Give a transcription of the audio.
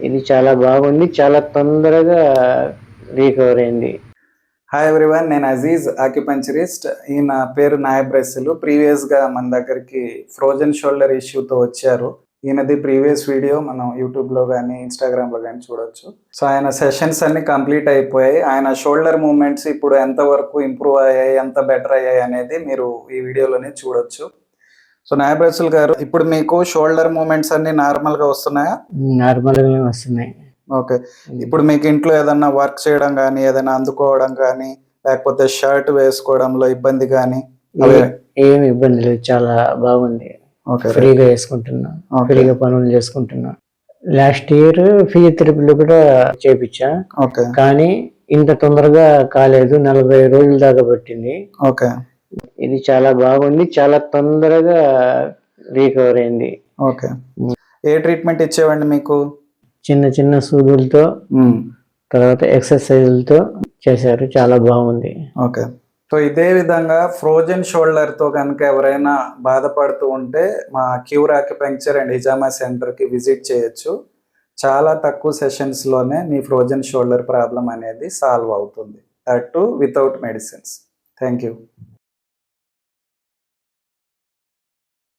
ఇది చాలా బాగుంది. చాలా తొందరగా రికవర్ అయింది. హాయ్ ఎవ్రీవన్, నేను అజీజ్ ఆక్యుపంచరిస్ట్. ఈయన పేరు నాయబ్ రసూల్. ప్రీవియస్గా మన దగ్గరికి ఫ్రోజన్ షోల్డర్ ఇష్యూతో వచ్చారు. ఈయనది ప్రీవియస్ వీడియో మనం యూట్యూబ్లో కానీ ఇన్స్టాగ్రామ్లో కానీ చూడొచ్చు. సో ఆయన సెషన్స్ అన్ని కంప్లీట్ అయిపోయాయి. ఆయన షోల్డర్ మూమెంట్స్ ఇప్పుడు ఎంతవరకు ఇంప్రూవ్ అయ్యాయి, ఎంత బెటర్ అయ్యాయి అనేది మీరు ఈ వీడియోలోనే చూడొచ్చు. సో నాయబ్ రసూల్ గారు, ఇప్పుడు మీకు షోల్డర్ మూమెంట్స్ అన్ని నార్మల్గా వస్తున్నాయా? నార్మల్గానే వస్తున్నాయి. ఓకే. ఇప్పుడు మీకు ఇంట్లో ఏదన్నా వర్క్ చేయడం కానీ, ఏదైనా అందుకోవడం కానీ, లేకపోతే షర్ట్ వేసుకోవడంలో ఇబ్బంది కానీ? ఏమి ఇబ్బంది లేదు, చాలా బాగుంది. ఫ్రీగా వేసుకుంటున్నా, ఫ్రీగా పనులు చేసుకుంటున్నా. లాస్ట్ ఇయర్ ఫిజియోథెరపీలో కూడా చేపించా, కానీ ఇంత తొందరగా కాలేదు. 40 రోజుల దాకా పట్టింది. ఓకే. ఇది చాలా బాగుంది, చాలా తొందరగా రికవర్ అయింది. ఓకే. ఏ ట్రీట్మెంట్ ఇచ్చేవండి మీకు? చిన్న చిన్న సూదులతో, తర్వాత ఎక్సర్సైజులతో చేశారు. చాలా బాగుంది. ఓకే. సో ఇదే విధంగా ఫ్రోజన్ షోల్డర్తో కనుక ఎవరైనా బాధపడుతూ ఉంటే మా క్యూర్ ఆక్యుపంక్చర్ అండ్ హిజామా సెంటర్కి విజిట్ చేయొచ్చు. చాలా తక్కువ సెషన్స్లోనే మీ ఫ్రోజన్ షోల్డర్ ప్రాబ్లం అనేది సాల్వ్ అవుతుంది, that to without medicines. Thank you.